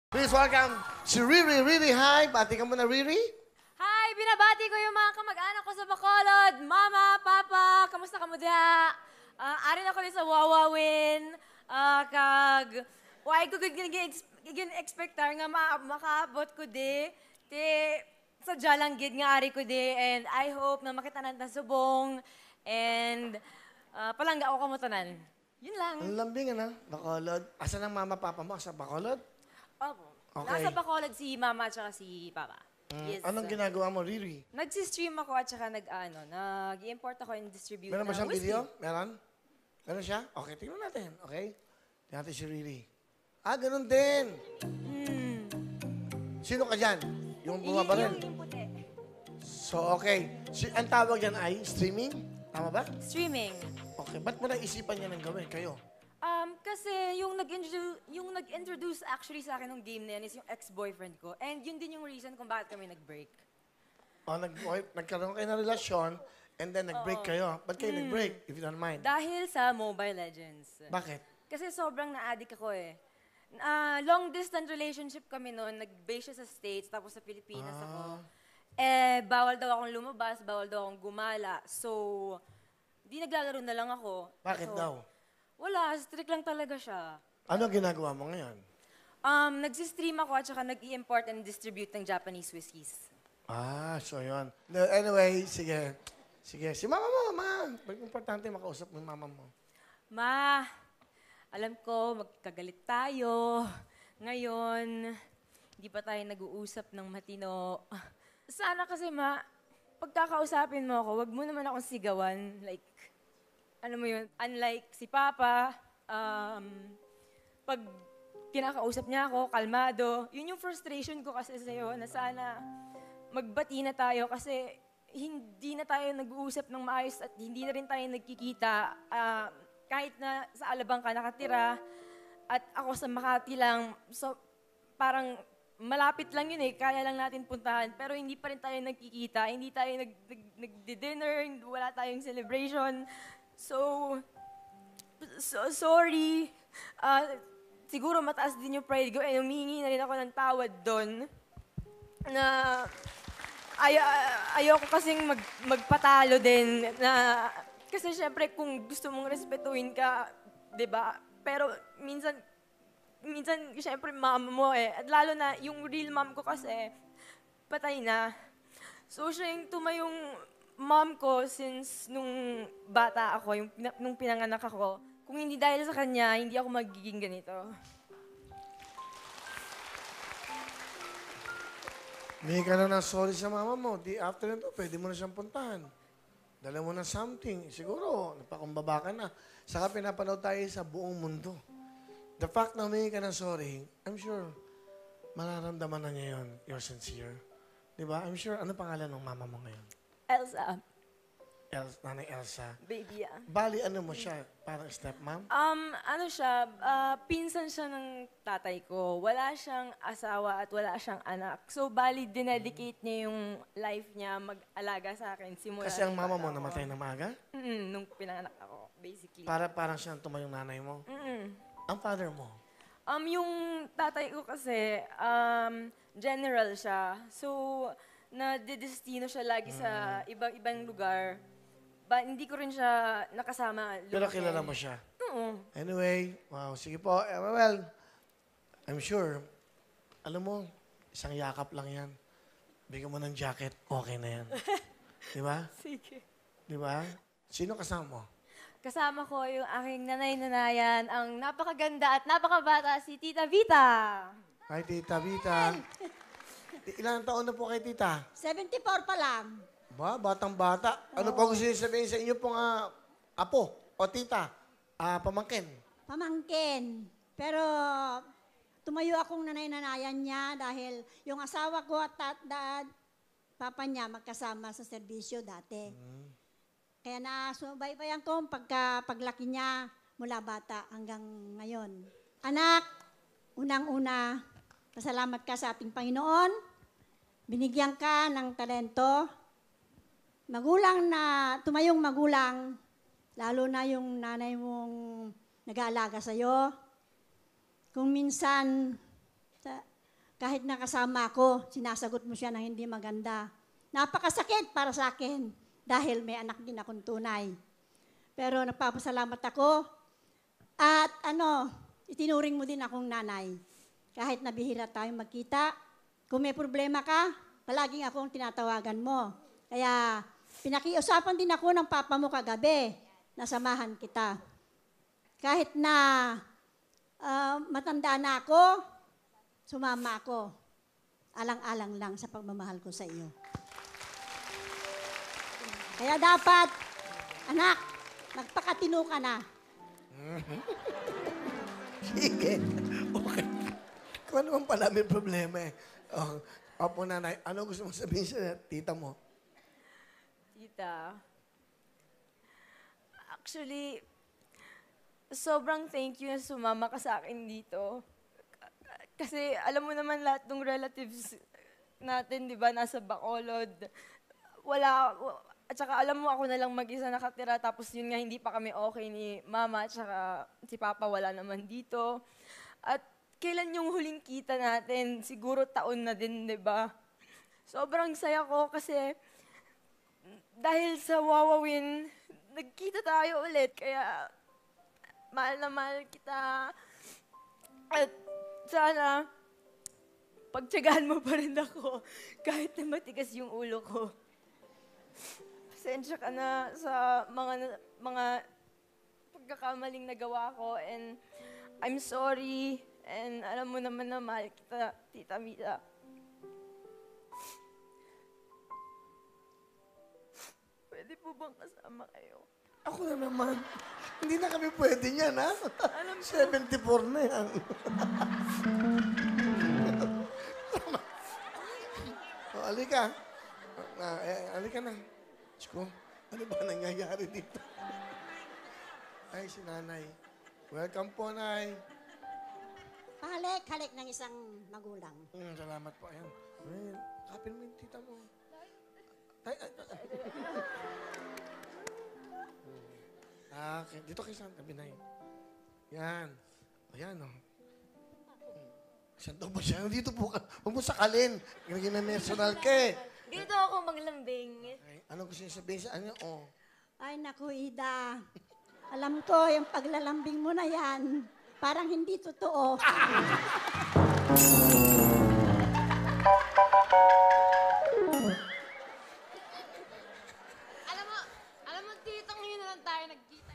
Please welcome si Riri. Riri, hi. Bati ka muna, Riri. Hi! Binabati ko yung mga kamag-anak ko sa Bacolod. Mama, Papa, kamusta ka mo diha? Arin ako din sa Wawawin. Why ko gin-expectar nga makaabot ko di. Sadya lang gid nga ari ko di. And I hope na makita na subong. And palangga ako kamutanan. Yun lang. Ang lambing, ano? Bacolod. Asan ang mama, papa mo? Sa Bacolod? Opo. Okay. Nasa Bacolod si Mama at saka si Papa. Yes. Anong ginagawa mo, Riri? Nag-stream ako at saka nag-i-import ako and distribute Meron ba siyang whiskey. video? Meron? Meron siya? Okay, tingnan natin. Okay? Tingnan natin si Riri. Ganun din. Sino ka dyan? Yung bumabaril? Yung puti. So, okay. Ang tawag yan ay streaming? Tama ba? Streaming. Okay. Ba't mo naisipan niya ng gawin? Kayo? Kasi yung nag-introduce actually sa akin ng game na yan is yung ex-boyfriend ko. And yun din yung reason kung bakit kami nag-break. Nagkaroon kayo ng relasyon and then nag-break kayo. Ba't kayo nag-break, if you don't mind? Dahil sa Mobile Legends. Bakit? Kasi sobrang na-addict ako eh. Long-distance relationship kami noon. Nag-base siya sa States, tapos sa Pilipinas ako. Bawal daw akong lumabas, bawal daw akong gumala. So, di naglalaro na lang ako. Bakit daw? Wala, strict lang talaga siya. Ano ginagawa mo ngayon? Nag-stream ako at saka nag-i-import and distribute ng Japanese whiskeys. So yun. No, anyway, sige. Sige, si mama mo, ma. Importante makausap mo yung mama mo. Ma, alam ko, magkagalit tayo. Ngayon, hindi pa tayo nag-uusap ng matino. Sana kasi, ma, pagkakausapin mo ako, wag mo naman akong sigawan. Like, ano mo yun, unlike si Papa, pag kinakausap niya ako, kalmado, yun yung frustration ko kasi sa'yo, na sana magbati na tayo kasi hindi na tayo nag-uusap ng maayos at hindi na rin tayo nagkikita. Kahit na sa Alabang ka nakatira at ako sa Makati lang, so parang malapit lang yun eh, kaya lang natin puntahan, pero hindi pa rin tayo nagkikita, hindi tayo nag-dinner, wala tayong celebration. So sorry. Siguro mataas din yung pride ko. Humihingi na rin ako ng tawad doon. Na ayoko kasing magpatalo din. Na, kasi syempre kung gusto mong respetuhin ka, di ba? Pero minsan syempre mama mo eh. At lalo na yung real mom ko kasi patay na. So siya yung tumayong mom ko since nung bata ako, nung pinanganak ako. Kung hindi dahil sa kanya, hindi ako magiging ganito. May ka na ng sorry sa mama mo. After nito, pwede mo na siyang puntahan. Dala mo na something. Siguro, napakumbaba ka na. Saka pinapanood tayo sa buong mundo. The fact na may ka ng sorry, I'm sure, mararamdaman na niya yun. You're sincere. Diba? I'm sure, ano pangalan ng mama mo ngayon? Elsa. Nanay Elsa. Baby, yeah. Bali, ano mo siya? Parang stepmom? Ano siya, pinsan siya ng tatay ko. Wala siyang asawa at wala siyang anak. So, bali, dinedicate niya yung life niya mag-alaga sa akin. Simula Kasi ang mama mo namatay na maaga? Nung pinanganak ako, basically. Parang siyang tumayong nanay mo? Ang father mo? Yung tatay ko kasi, general siya. So, nadedestino siya lagi sa ibang lugar. Hindi ko rin siya nakasama. Pero kilala mo siya? Oo. Anyway, wow, sige po. Well, I'm sure, alam mo, isang yakap lang yan. Bigyan mo ng jacket, okay na yan. Di ba? Sige. Di ba? Sino kasama mo? Kasama ko yung aking nanay-nanayan, ang napakaganda at napakabata, si Tita Vita. Hi, Tita Vita. Ilang taon na po kay Tita? 74 pa lang. Ba, batang-bata. Ano pa gusto niyo sabihin sa inyo pong apo o tita? Pamangkin? Pamangkin. Pero tumayo akong nanay-nanayan niya dahil yung asawa ko at papa niya magkasama sa serbisyo dati. Kaya nasubaybayan ko paglaki niya mula bata hanggang ngayon. Anak, unang-una, pasalamat ka sa ating Panginoon. Binigyan ka ng talento. Magulang na, tumayong magulang, lalo na yung nanay mong nag-aalaga sa'yo. Kung minsan, kahit nakasama ako, sinasagot mo siya ng hindi maganda. Napakasakit para sa akin dahil may anak din akong tunay. Pero nagpapasalamat ako at itinuring mo din akong nanay. Kahit nabihira tayong magkita, kung may problema ka, palaging akong tinatawagan mo. Kaya pinakiusapan din ako ng papa mo kagabi na samahan kita. Kahit na matanda na ako, sumama ako. Alang-alang lang sa pagmamahal ko sa iyo. Kaya dapat, anak, magpakatino ka na. Sige. Okay. Kung ano man pala may problema eh. Oh, Opo, nanay, ano gusto mong sabihin sa tita mo? Tita, actually, sobrang thank you na sumama ka sa akin dito. Kasi alam mo naman lahat ng relatives natin, di ba, nasa Bacolod. At saka alam mo, ako na lang mag-isa nakatira, tapos yun nga, hindi pa kami okay ni mama, at saka si papa wala naman dito. At kailan yung huling kita natin? Siguro taon na din, di ba? Sobrang saya ko kasi dahil sa Wawawin, nagkita tayo ulit. Kaya mahal na mahal kita. At sana, pagtyagaan mo pa rin ako kahit na matigas yung ulo ko. Pasensya ka na sa mga pagkakamaling nagawa ko, and I'm sorry, and alam mo naman na mahal kita, Tita Mita. Pwede po bang kasama kayo? Ako na naman. Hindi na kami pwede niyan, ha? 74 na yan. Alika. Alika na. Diyos ko, ano ba nangyayari dito? Ay, si nanay. Welcome po, nay. Halik ng isang magulang. Salamat po. Ayan. Ay, kapin mo yung tita mo. Ay. Okay. Dito kay Santa Binay. Yan. Ayan, oh. Saan daw ba siya? Dito po ka. Huwag mo sakalin. Gina-national ka eh. Dito ako maglambing. Ay, ano gusto niyo sabihin sa ano? Oh. Ay, naku, Ida. Alam ko, yung paglalambing mo na yan, parang hindi totoo. Alam mo, tita, ngayon na lang tayo nagkita.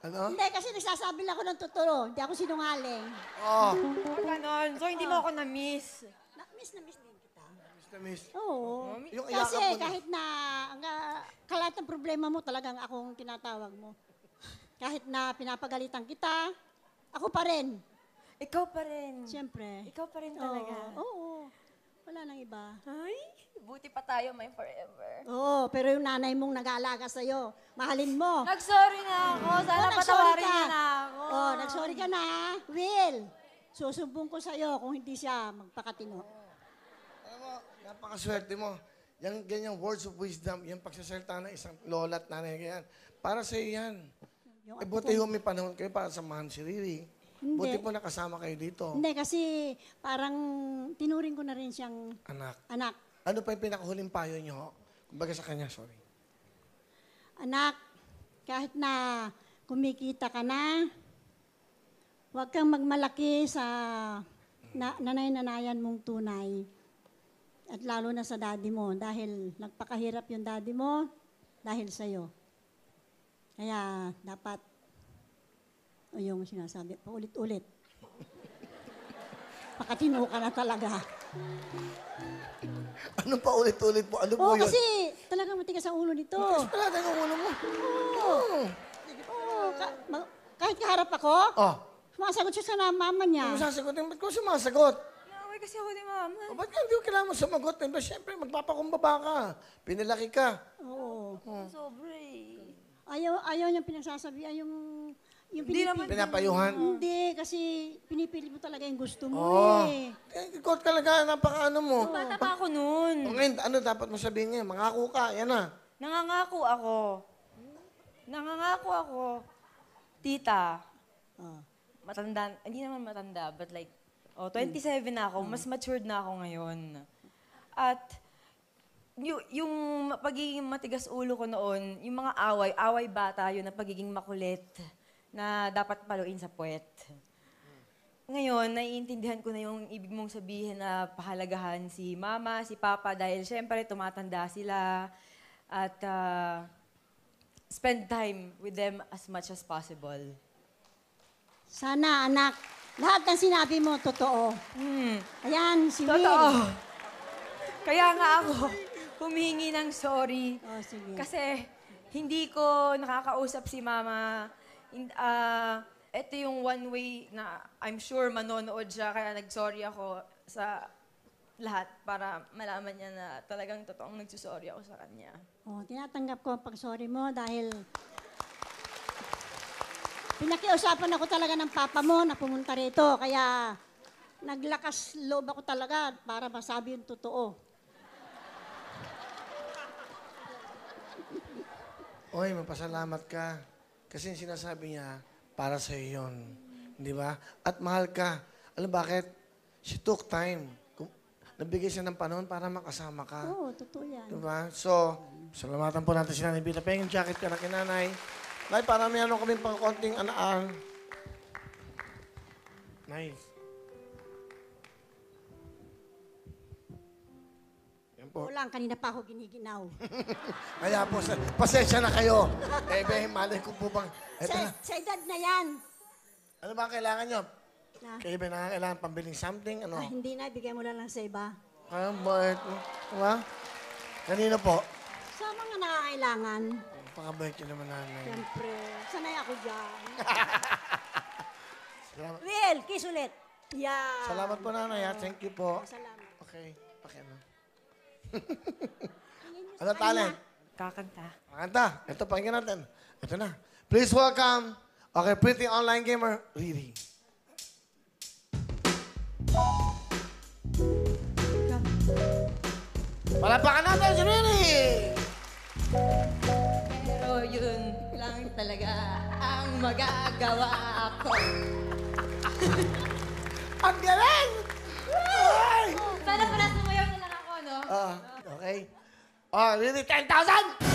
Ano? Hindi, kasi nagsasabi lang ako ng totoo. Hindi ako sinungaling. Oh. Ganon. So, hindi mo ako na-miss. Na-miss din kita. Mr. Miss. Oo. Yung Kasi iyakap mo na. kahit na kalat ng problema mo, talagang akong tinatawag mo. Kahit na pinapagalitan kita, ako pa rin. Ikaw pa rin. Siyempre. Ikaw pa rin talaga. Oo. Wala nang iba. Ay, buti pa tayo may forever. Oo, pero yung nanay mong nag-aalaga sa'yo, mahalin mo. Nag-sorry na ako. Sana nagsorry patawarin ka. niya na ako. Nag-sorry ka na. Will, susumbong ko sa'yo kung hindi siya magpakatino. Alam mo, napakaswerte mo. Yung ganyang words of wisdom, yung pagsasalita ng isang lola at nanay ganyan, para sa iyo yan. Yung Eh, buti yung may panahon kayo para samahan si Riri. Hindi. Buti po nakasama kayo dito. Hindi, kasi parang tinuring ko na rin siyang Anak. anak. Ano pa yung pinakahuling payo niyo? Kumbaga sa kanya, sorry. Anak, kahit na kumikita ka na, huwag kang magmalaki sa nanay-nanayan mong tunay. At lalo na sa daddy mo, dahil nagpakahirap yung daddy mo dahil sa'yo. Kaya dapat, o yung sinasabi, paulit-ulit. Pakatino ka na talaga. Ano pa ulit-ulit po? Ano po Oo, yun? kasi talagang matigas ang ulo nito. Wala tayo ng ulo mo. Oo, kahit kaharap ako, Oh, sumasagot siya sa mama niya. ano sasagutin? Ba't ko sumasagot? Naway kasi ako ni Mama. O, ba't hindi ko kailangan mo sumagot? Diba, siyempre, magpapakumbaba ka. Pinalaki ka. Oo. Sobra eh. Ayaw niyang pinagsasabi, yung Hindi naman. Pinapayuhan. Hindi, kasi pinipili mo talaga yung gusto mo Oh. eh. Ikaw talaga, napaka-ano mo. Bata pa ako noon. O ngayon, ano dapat mo sabihin ngayon? Mangako ka, yan na. Nangangako ako. Nangangako ako. Tita, Oh. matanda, hindi naman matanda, but like Oh, 27 na ako. Mas matured na ako ngayon. At yung pagiging matigas ulo ko noon, yung mga away bata yun na pagiging makulit na dapat paluin sa puwet. Ngayon, naiintindihan ko na yung ibig mong sabihin na pahalagahan si mama, si papa, dahil syempre tumatanda sila at spend time with them as much as possible. Sana, anak, lahat ng sinabi mo, totoo. Ayan, si Will. Totoo. Kaya nga ako humihingi ng sorry. Oh, sige. Kasi hindi ko nakakausap si mama. Ito yung one way na I'm sure manonood siya, kaya nag-sorry ako sa lahat para malaman niya na talagang totoong nagsusorry ako sa kanya. Oh, tinatanggap ko ang pag-sorry mo dahil pinakiusapan ako talaga ng papa mo na pumunta rito. Kaya naglakas loob ako talaga para masabi yung totoo. Oy, mapasalamat ka. Kasi yung sinasabi niya, para sa yun. Di ba? At mahal ka. Alam bakit? She took time. Nabigay siya ng panahon para makasama ka. Oo, totoo yan. Di ba? So, salamatan po natin si Nanay Bita. Pengin jacket ka na kinanay. Nay, para mayroon kami pang konting anaan. Nay. Yan po. Kulang, kanina pa ako giniginaw. Kaya po, pasensya na kayo. Malay ko po bang... Eto na. Sa edad na yan. Ano ba ang kailangan nyo? Na, Kayo ba kailangan pambiling something? Ano? hindi na, bigay mo na lang sa iba. Ah, bakit? Diba? Kanino po? Sa mga nangangailangan. Pakabait nyo naman nanay. Siyempre, sanay ako dyan. Salamat. Will, kiss ulit. Yeah. Salamat po nanay. Thank you po. Salamat. Okay. Pakiano. Ano talent? Kakanta. Kanta. Ito, pakinggan natin. Ito na. Please welcome, okay, pretty online gamer, Riri. Palapakan natin si Riri! Pero yun lang talaga ang magagawa ko. Ang galing! Ay! Sana pala sumayaw na lang ako, no? Okay. Oh, Riri, 10,000!